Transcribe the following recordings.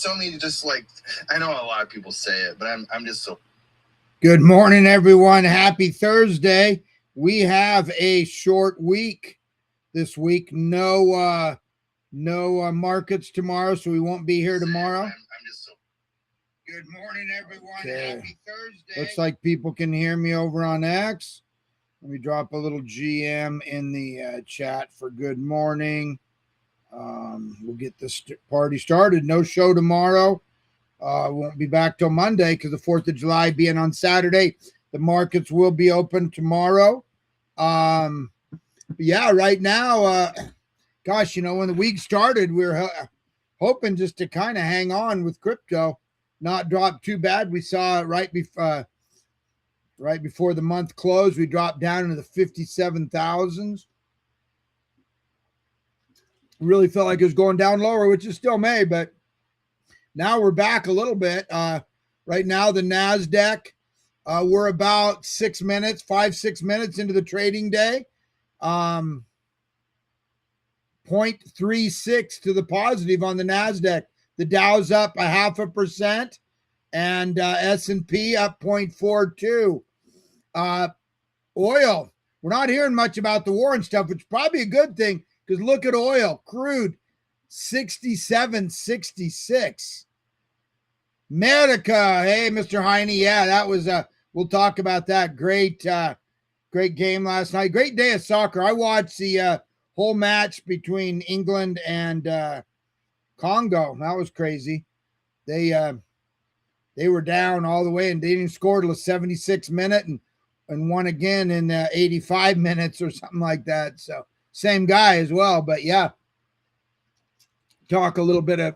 Only just like, I know a lot of people say it, but I'm just so. Good morning, everyone. Happy Thursday. We have a short week this week. No markets tomorrow, so we won't be here tomorrow. I'm just so. Good morning, everyone. Okay. Happy Thursday. Looks like people can hear me over on X. Let me drop a little GM in the chat for good morning. We'll get this party started. No show tomorrow. Won't be back till Monday because the 4th of July being on Saturday. The markets will be open tomorrow. Yeah, right now, gosh, when the week started, we were hoping just to kind of hang on with crypto, not drop too bad. We saw right before the month closed, we dropped down into the 57,000s. Really felt like it was going down lower, which it still may, but now we're back a little bit. Right now, the NASDAQ, we're about 6 minutes, 5-6 minutes into the trading day. 0.36 to the positive on the NASDAQ. The Dow's up 0.5%, and S&P up 0.42. Oil, we're not hearing much about the war and stuff, which is probably a good thing because look at oil, crude, 67.66. America, hey, Mr. Heine, yeah, that was we'll talk about that. Great game last night. Great day of soccer. I watched the whole match between England and Congo. That was crazy. They were down all the way and they didn't score till the 76th minute and won again in 85 minutes or something like that. So same guy as well, but yeah. Talk a little bit of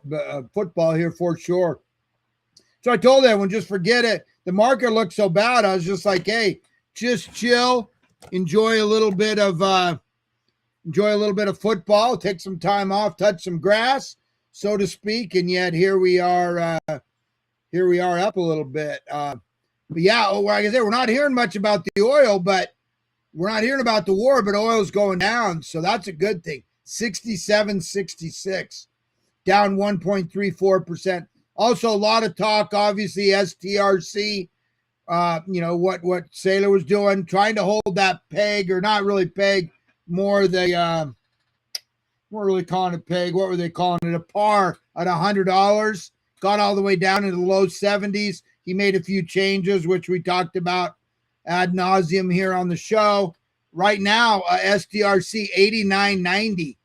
football here for sure. So I told everyone, just forget it. The market looked so bad. I was just like, hey, just chill, enjoy a little bit of football, take some time off, touch some grass, so to speak. And yet here we are up a little bit. But yeah, like I said, we're not hearing much about the oil, but we're not hearing about the war, but oil's going down. So that's a good thing. 67.66, down 1.34%. Also, a lot of talk, obviously, STRC, what Saylor was doing, trying to hold that peg, or not really peg, more the, we're really calling it peg. What were they calling it? A par at $100. Got all the way down into the low 70s. He made a few changes, which we talked about ad nauseum here on the show. Right now, STRC 89.90,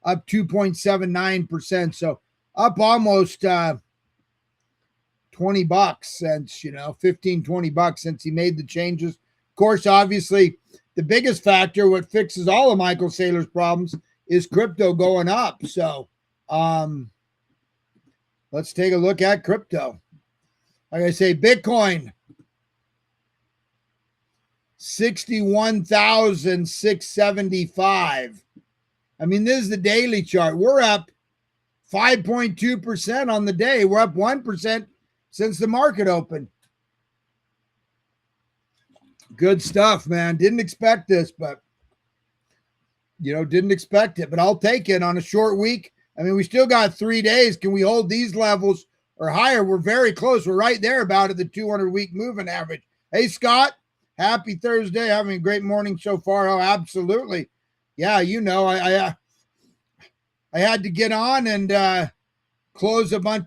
up 2.79%. So up almost $20 since, $15-20 since he made the changes. Of course, obviously, the biggest factor, what fixes all of Michael Saylor's problems, is crypto going up. So let's take a look at crypto. Like I say, Bitcoin, 61,675. I mean, this is the daily chart. We're up 5.2% on the day. We're up 1% since the market opened. Good stuff, man. Didn't expect this, but didn't expect it, but I'll take it on a short week. I mean, we still got 3 days. Can we hold these levels or higher? We're very close. We're right there about at the 200-week moving average. Hey, Scott, happy Thursday. Having a great morning so far. Oh, absolutely. Yeah, I had to get on and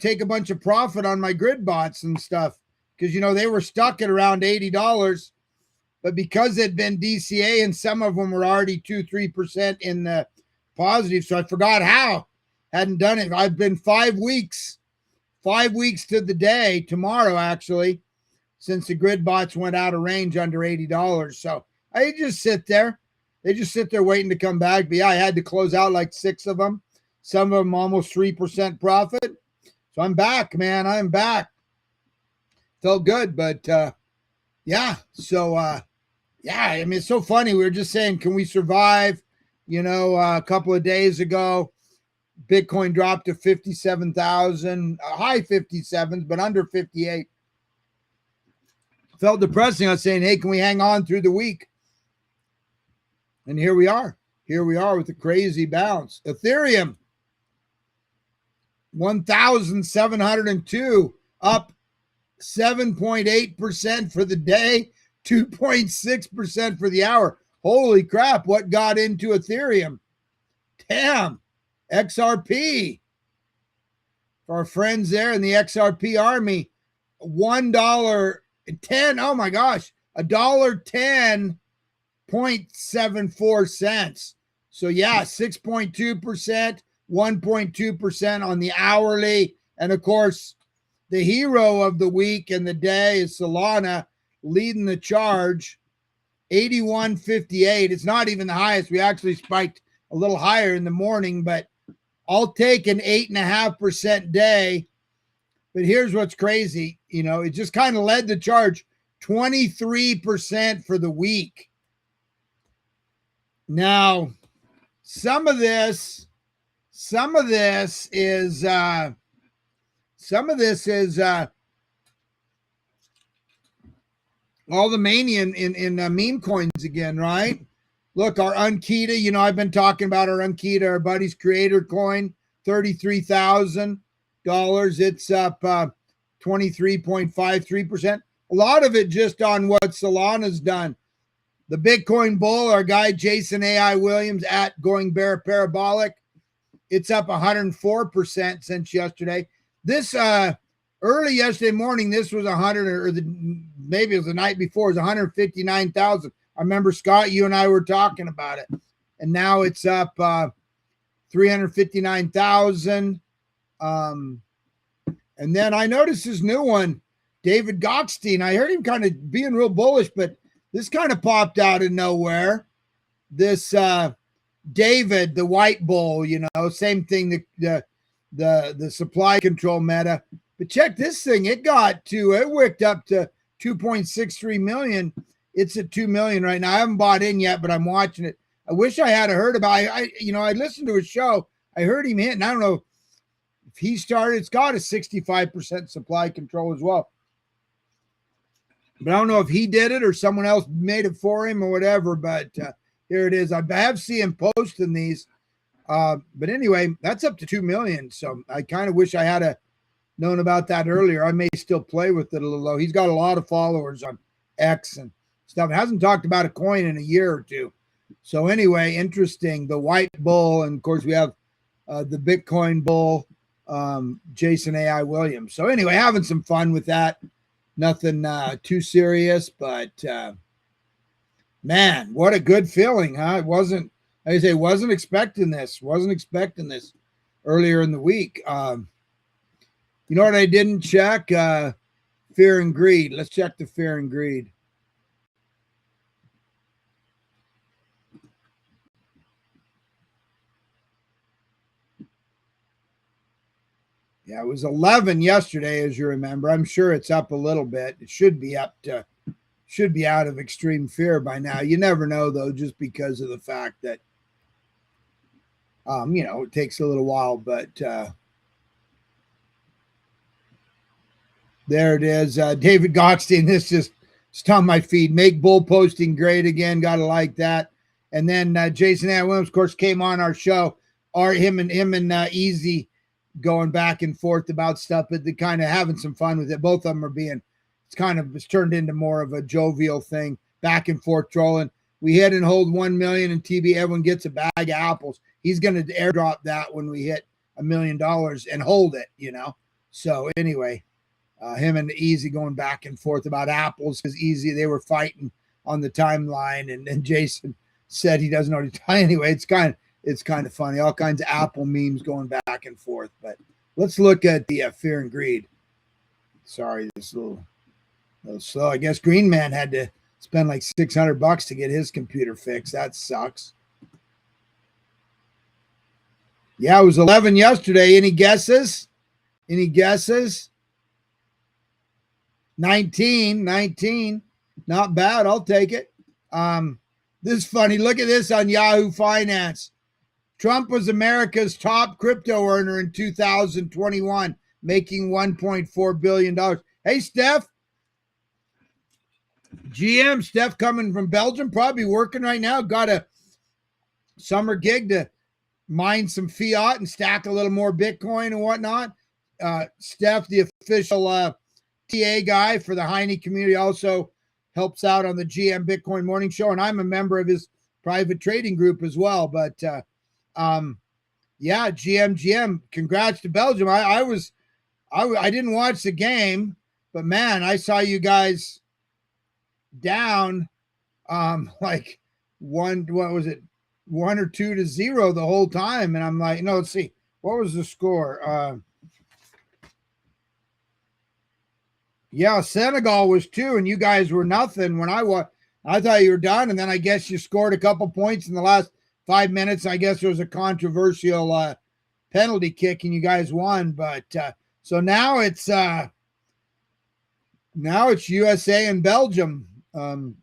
take a bunch of profit on my grid bots and stuff because, they were stuck at around $80. But because it'd been DCA and some of them were already 2-3% in the positive, so I forgot how. Hadn't done it. I've been 5 weeks to the day, tomorrow actually, since the grid bots went out of range under $80. So I just sit there. They just sit there waiting to come back. But yeah, I had to close out like 6 of them. Some of them almost 3% profit. So I'm back, man. I'm back. Felt good, but yeah. So yeah, I mean, it's so funny. We were just saying, can we survive? A couple of days ago, Bitcoin dropped to 57,000, high 57s, but under 58. Felt depressing. I was saying, hey, can we hang on through the week? And here we are. Here we are with a crazy bounce. Ethereum, 1,702, up 7.8% for the day, 2.6% for the hour. Holy crap, what got into Ethereum? Damn, XRP. For our friends there in the XRP army, $1.10. Oh my gosh, $1.10.74. So yeah, 6.2%, 1.2% on the hourly. And of course, the hero of the week and the day is Solana, leading the charge, 81.58. It's not even the highest. We actually spiked a little higher in the morning, but I'll take an 8.5% day. But here's what's crazy. You know, it just kind of led the charge, 23% for the week. Now, some of this is all the mania in meme coins again, right? Look, our Unkita, you know, I've been talking about our Unkita, our buddy's creator coin, $33,000. It's up 23.53%. A lot of it just on what Solana's done. The Bitcoin bull, our guy Jason A.I. Williams at Going Bear Parabolic, it's up 104% since yesterday. This early yesterday morning, this was 100, or maybe it was the night before, it was 159,000. I remember, Scott, you and I were talking about it. And now it's up 359,000. And then I noticed this new one, David Gottstein. I heard him kind of being real bullish, but this kind of popped out of nowhere. This David, the white bull, you know, same thing, the supply control meta. But check this thing. It wicked up to 2.63 million. It's at 2 million right now. I haven't bought in yet, but I'm watching it. I wish I had heard about it. I listened to his show. I heard him hit, and I don't know if he started. It's got a 65% supply control as well. But I don't know if he did it or someone else made it for him or whatever. But here it is. I have seen him posting these. But anyway, that's up to 2 million. So I kind of wish I had known about that earlier. I may still play with it a little low. He's got a lot of followers on X and stuff. Hasn't talked about a coin in a year or two. So anyway, interesting. The white bull, and of course we have the Bitcoin bull, Jason A.I. Williams. So anyway, having some fun with that. Nothing too serious, but man, what a good feeling, huh? It wasn't, like I say, wasn't expecting this earlier in the week. You know what I didn't check? Fear and greed. Let's check the fear and greed. Yeah, it was 11 yesterday, as you remember. I'm sure it's up a little bit. It should be out of extreme fear by now. You never know, though, just because of the fact that, it takes a little while. But there it is. David Gottstein, this just on my feed. Make bull posting great again. Got to like that. And then Jason A. Williams, of course, came on our show. Him and Easy going back and forth about stuff, but they're kind of having some fun with it. Both of them are it's turned into more of a jovial thing, back and forth trolling. We hit and hold 1 million in TB. Everyone gets a bag of apples. He's going to airdrop that when we hit $1 million and hold it, So anyway, him and Easy going back and forth about apples, because Easy, they were fighting on the timeline, and Jason said he doesn't know. Anyway, it's kind of funny. All kinds of Apple memes going back and forth. But let's look at the fear and greed. Sorry, this little slow. I guess Green Man had to spend like $600 to get his computer fixed. That sucks. Yeah, it was 11 yesterday. Any guesses? 19. Not bad. I'll take it. This is funny. Look at this on Yahoo Finance. Trump was America's top crypto earner in 2021, making $1.4 billion. Hey, Steph. GM, Steph coming from Belgium, probably working right now. Got a summer gig to mine some fiat and stack a little more Bitcoin and whatnot. Steph, the official TA guy for the Heine community, also helps out on the GM Bitcoin Morning Show, and I'm a member of his private trading group as well. But yeah, GM, congrats to Belgium. I didn't watch the game, but man, I saw you guys down like what was it, 1 or 2 to 0 the whole time, and I'm like, no, let's see, what was the score? Yeah, Senegal was 2, and you guys were nothing when I thought you were done, and then I guess you scored a couple points in the last 5 minutes. I guess there was a controversial penalty kick, and you guys won. But so now it's USA and Belgium on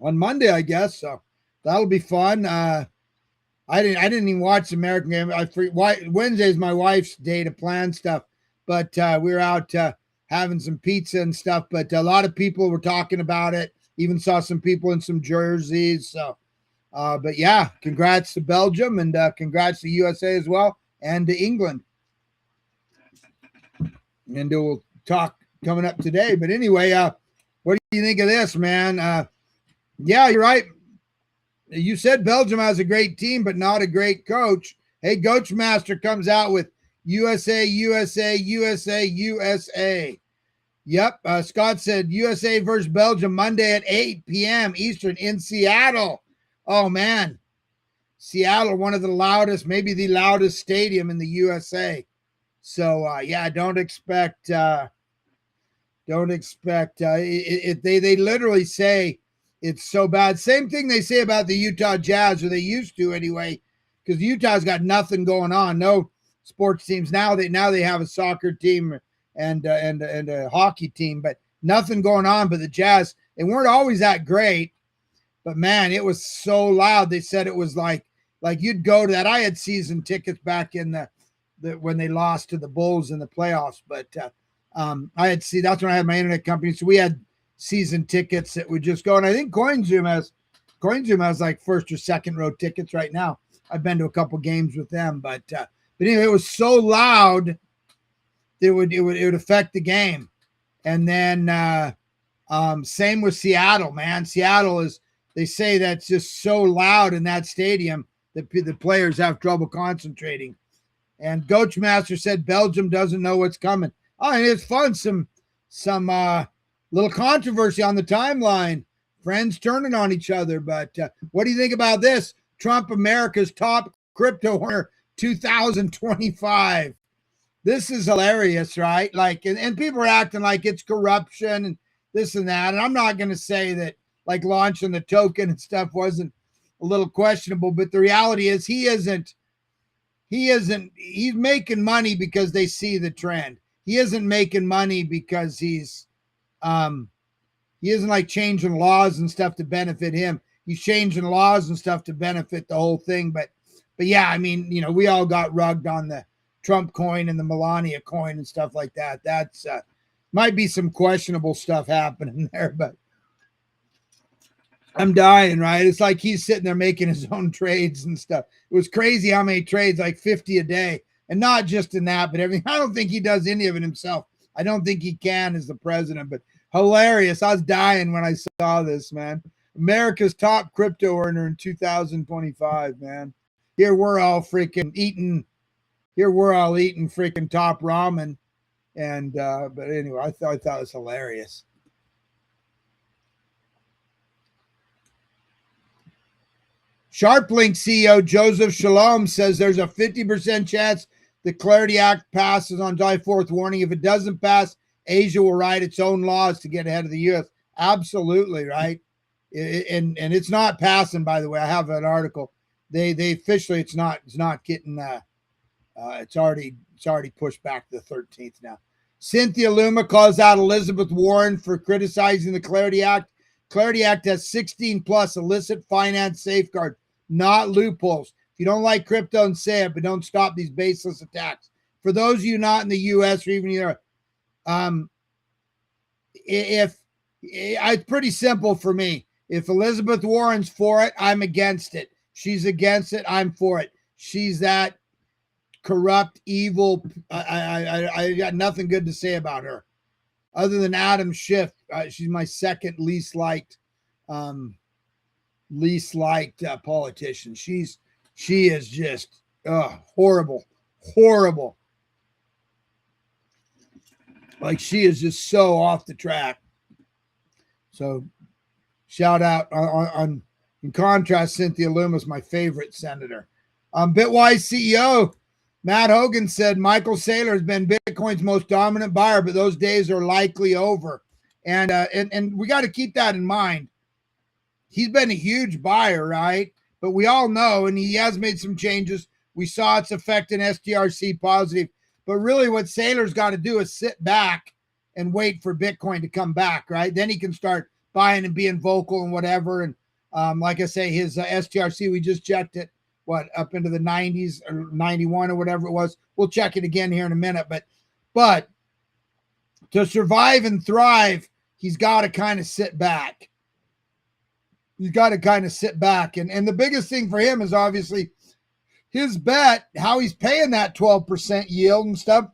Monday, I guess. So that'll be fun. I didn't even watch the American game. Wednesday is my wife's day to plan stuff, but we were out having some pizza and stuff. But a lot of people were talking about it. Even saw some people in some jerseys. So, but yeah, congrats to Belgium, and congrats to USA as well, and to England. And we'll talk coming up today. But anyway, what do you think of this, man? Yeah, you're right. You said Belgium has a great team, but not a great coach. Hey, Coach Master comes out with USA, USA, USA, USA. Yep. Scott said USA versus Belgium Monday at 8 p.m. Eastern in Seattle. Oh, man. Seattle, one of the loudest, maybe the loudest stadium in the USA. So, yeah, don't expect they literally say it's so bad. Same thing they say about the Utah Jazz, or they used to anyway, because Utah's got nothing going on. No sports teams. Now they have a soccer team and a hockey team, but nothing going on. But the Jazz, they weren't always that great, but man, it was so loud. They said it was like you'd go to that. I had season tickets back in the when they lost to the Bulls in the playoffs, but that's when I had my internet company, so we had season tickets that would just go. And I think CoinZoom has like first or second row tickets right now. I've been to a couple games with them, but anyway, it was so loud it would affect the game. And then same with Seattle, man. Seattle is, they say that's just so loud in that stadium that the players have trouble concentrating. And Coach Master said Belgium doesn't know what's coming. Oh, and it's fun. Some little controversy on the timeline. Friends turning on each other. But what do you think about this? Trump, America's top crypto owner 2025. This is hilarious, right? Like, and people are acting like it's corruption and this and that. And I'm not going to say that like launching the token and stuff wasn't a little questionable, but the reality is he's making money because they see the trend. He isn't making money because he isn't like changing laws and stuff to benefit him. He's changing laws and stuff to benefit the whole thing. But yeah, I mean, we all got rugged on the Trump coin and the Melania coin and stuff like that. That's might be some questionable stuff happening there, but I'm dying, right? It's like he's sitting there making his own trades and stuff. It was crazy how many trades, like 50 a day. And not just in that, but everything. I don't think he does any of it himself. I don't think he can as the president, but hilarious. I was dying when I saw this, man. America's top crypto earner in 2025, man. Here we're all eating freaking top ramen. And but anyway, I thought it was hilarious. SharpLink CEO Joseph Shalom says there's a 50% chance the Clarity Act passes on July 4th, warning if it doesn't pass, Asia will write its own laws to get ahead of the U.S. Absolutely, right? And it's not passing, by the way. I have an article. They officially it's not getting it's already pushed back to the 13th now. Cynthia Luma calls out Elizabeth Warren for criticizing the Clarity Act. Clarity Act has 16 plus illicit finance safeguards, not loopholes. If you don't like crypto, and say it, but don't stop these baseless attacks. For those of you not in the U.S. or even here, it's pretty simple for me. If Elizabeth Warren's for it, I'm against it. She's against it, I'm for it. she's that corrupt, evil. I got nothing good to say about her, other than Adam Schiff. She's my second least liked politician. She is just horrible, horrible. Like, she is just so off the track. So shout out on in contrast, Cynthia Loomis, my favorite senator. Bitwise CEO Matt Hogan said Michael Saylor has been Bitcoin's most dominant buyer, but those days are likely over. And we got to keep that in mind. He's been a huge buyer, right? But we all know, and he has made some changes. We saw its effect in STRC positive. But really what Saylor's got to do is sit back and wait for Bitcoin to come back, right? Then he can start buying and being vocal and whatever. And like I say, his STRC, we just checked it, up into the 90s or 91 or whatever it was. We'll check it again here in a minute. But to survive and thrive, he's got to kind of sit back. He's got to kind of sit back. And the biggest thing for him is obviously his bet, how he's paying that 12% yield and stuff,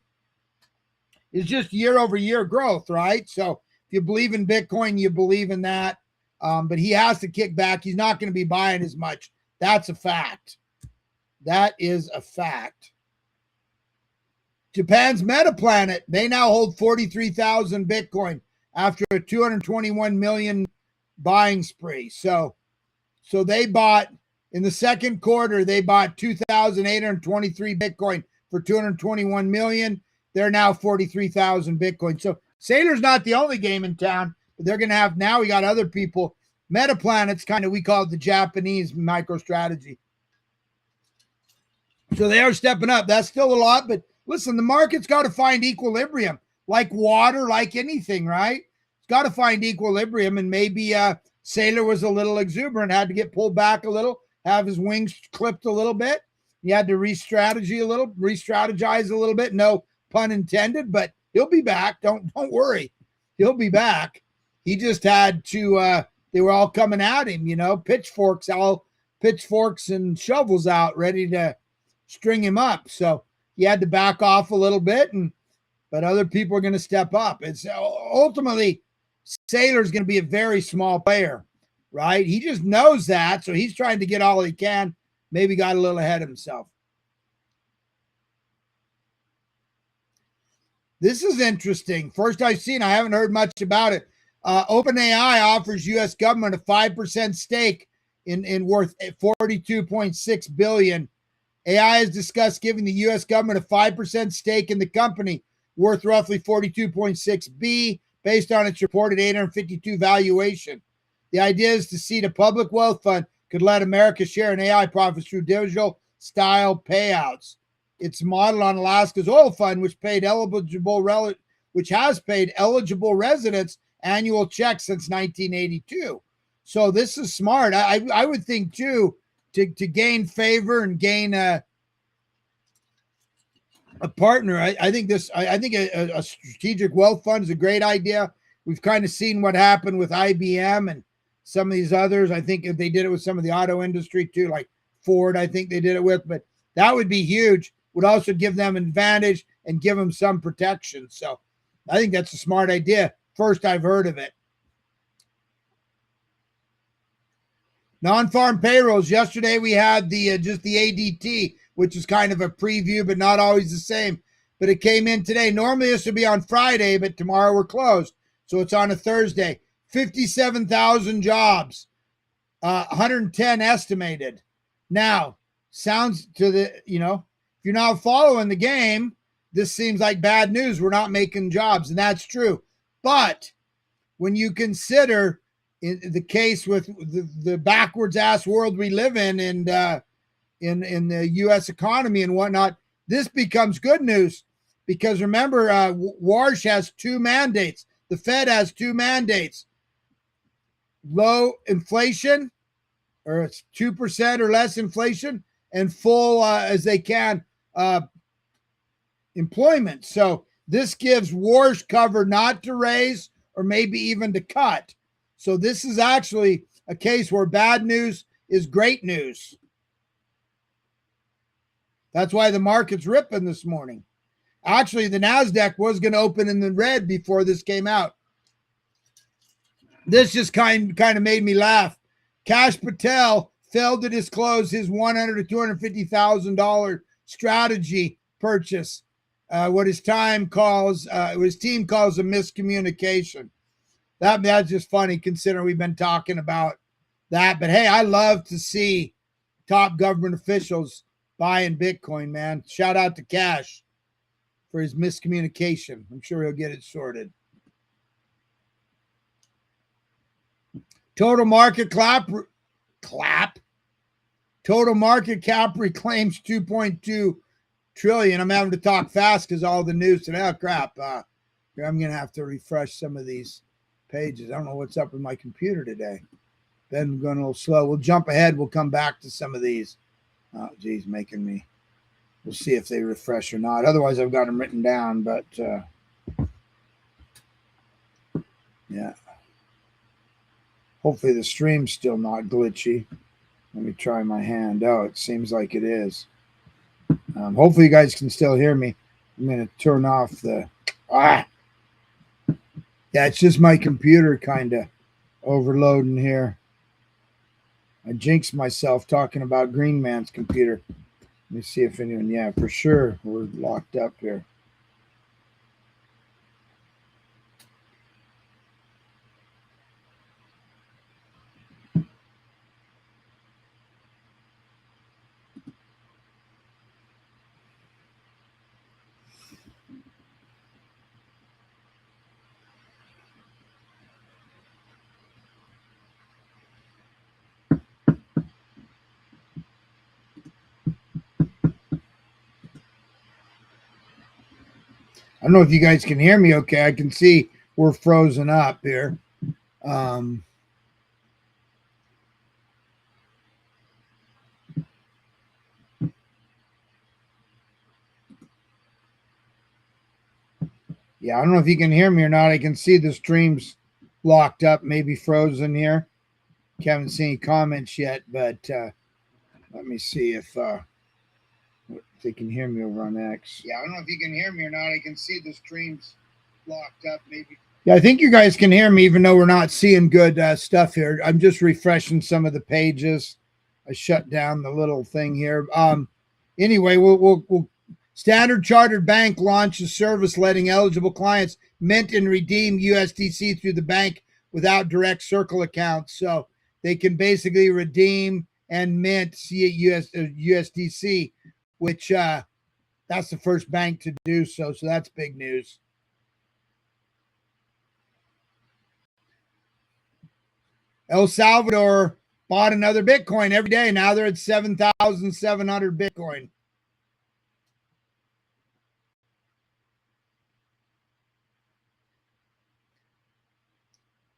is just year over year growth, right? So if you believe in Bitcoin, you believe in that. But he has to kick back. He's not going to be buying as much. That's a fact. That is a fact. Japan's Metaplanet, they now hold 43,000 Bitcoin after a 221 million buying spree. So they bought, in the second quarter, they bought 2,823 Bitcoin for 221 million. They're now 43,000 Bitcoin. So Saylor's not the only game in town, but they're going to have, now we got other people. Metaplanet's kind of, we call it the Japanese MicroStrategy. So they are stepping up. That's still a lot, but listen, the market's got to find equilibrium, like water, like anything, right? It's got to find equilibrium, and maybe Saylor was a little exuberant, had to get pulled back a little, have his wings clipped a little bit. He had to re-strategize a little bit. No pun intended, but he'll be back. Don't worry. He'll be back. He just had to, they were all coming at him, pitchforks and shovels out, ready to string him up. So he had to back off a little bit, but other people are going to step up. It's ultimately Saylor's going to be a very small player, right? He just knows that, so he's trying to get all he can. Maybe got a little ahead of himself. This is interesting. First I've seen, I haven't heard much about it. OpenAI offers U.S. government a 5% stake in worth $42.6 billion. AI has discussed giving the U.S. government a 5% stake in the company worth roughly $42.6 billion based on its reported $852 valuation. The idea is to seed a public wealth fund could let America share in AI profits through digital-style payouts. It's modeled on Alaska's oil fund, which has paid eligible residents annual checks since 1982. So this is smart. I would think too, to gain favor and gain a partner. I think a strategic wealth fund is a great idea. We've kind of seen what happened with IBM and some of these others. I think if they did it with some of the auto industry too, like Ford, I think they did it with, but that would be huge. Would also give them an advantage and give them some protection. So I think that's a smart idea. First I've heard of it. Non-farm payrolls. Yesterday we had the just the ADT, which is kind of a preview, but not always the same. But it came in today. Normally this would be on Friday, but tomorrow we're closed. So it's on a Thursday. 57,000 jobs, 110 estimated. Now, sounds to the, if you're not following the game, this seems like bad news. We're not making jobs, and that's true. But when you consider in the case with the backwards ass world we live in and in the U.S. economy and whatnot, this becomes good news because remember, Warsh has two mandates. The Fed has two mandates: low inflation, or it's 2% or less inflation, and full as they can employment. So this gives Warsh cover not to raise or maybe even to cut. So this is actually a case where bad news is great news. That's why the market's ripping this morning. Actually, the NASDAQ was going to open in the red before this came out. This just kind of made me laugh. Kash Patel failed to disclose his $100,000 to $250,000 strategy purchase. What his team calls a miscommunication. That's just funny considering we've been talking about that. But hey, I love to see top government officials buying Bitcoin, man. Shout out to Kash for his miscommunication. I'm sure he'll get it sorted. Total market Total market cap reclaims 2.2 trillion. I'm having to talk fast because all the news today. Oh, crap. I'm going to have to refresh some of these pages. I don't know what's up with my computer today. Been going a little slow. We'll jump ahead. We'll come back to some of these. Oh, geez, making me. We'll see if they refresh or not. Otherwise, I've got them written down, but yeah. Hopefully the stream's still not glitchy. Let me try my hand. Oh, it seems like it is. Hopefully you guys can still hear me. I'm going to turn off the... Yeah, it's just my computer kind of overloading here. I jinxed myself talking about Green Man's computer. Let me see if anyone... Yeah, for sure we're locked up here. I don't know if you guys can hear me okay. I can see we're frozen up here. Yeah, I don't know if you can hear me or not. I can see the stream's locked up, maybe frozen here. Haven't seen any comments yet, but let me see if they can hear me over on X. Yeah, I don't know if you can hear me or not. I can see the stream's locked up, maybe. Yeah, I think you guys can hear me, even though we're not seeing good stuff here. I'm just refreshing some of the pages. I shut down the little thing here. Anyway, we'll Standard Chartered Bank launched a service letting eligible clients mint and redeem USDC through the bank without direct Circle accounts. So they can basically redeem and mint USDC, which that's the first bank to do so. So that's big news. El Salvador bought another Bitcoin every day. Now they're at 7,700 Bitcoin.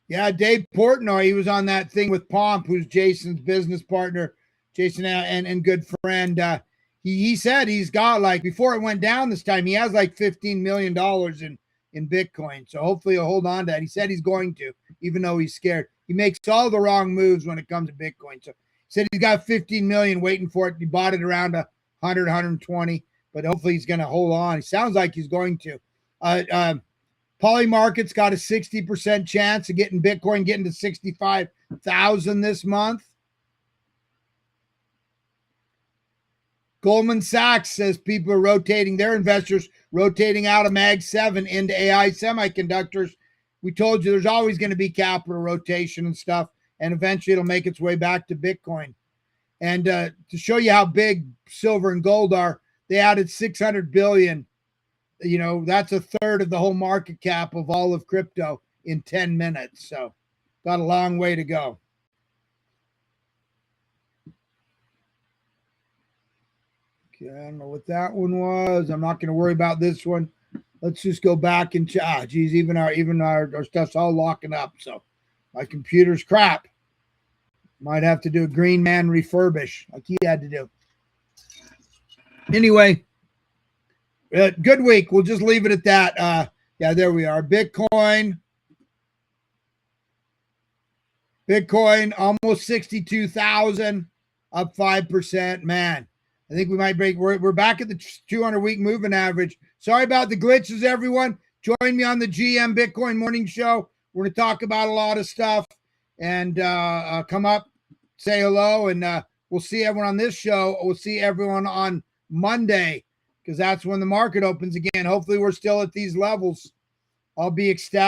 Yeah, Dave Portnoy, he was on that thing with Pomp, who's Jason's business partner, Jason and good friend. He said he's got, like, before it went down this time, he has like $15 million in Bitcoin. So hopefully he'll hold on to that. He said he's going to, even though he's scared. He makes all the wrong moves when it comes to Bitcoin. So he said he's got 15 million waiting for it. He bought it around 100, 120, but hopefully he's going to hold on. He sounds like he's going to. Polymarket's got a 60% chance of getting Bitcoin getting to 65,000 this month. Goldman Sachs says people are rotating, their investors rotating out of Mag 7 into AI semiconductors. We told you there's always going to be capital rotation and stuff, and eventually it'll make its way back to Bitcoin. And to show you how big silver and gold are, they added 600 billion. You know, that's a third of the whole market cap of all of crypto in 10 minutes. So got a long way to go. Okay, I don't know what that one was. I'm not going to worry about this one. Let's just go back and geez, even our stuff's all locking up. So my computer's crap. Might have to do a Green Man refurbish like he had to do. Anyway, good week. We'll just leave it at that. Yeah, there we are. Bitcoin almost 62,000, up 5%. Man, I think we might break. We're back at the 200-week moving average. Sorry about the glitches, everyone. Join me on the GM Bitcoin Morning Show. We're going to talk about a lot of stuff and come up, say hello, and we'll see everyone on this show. We'll see everyone on Monday because that's when the market opens again. Hopefully, we're still at these levels. I'll be ecstatic.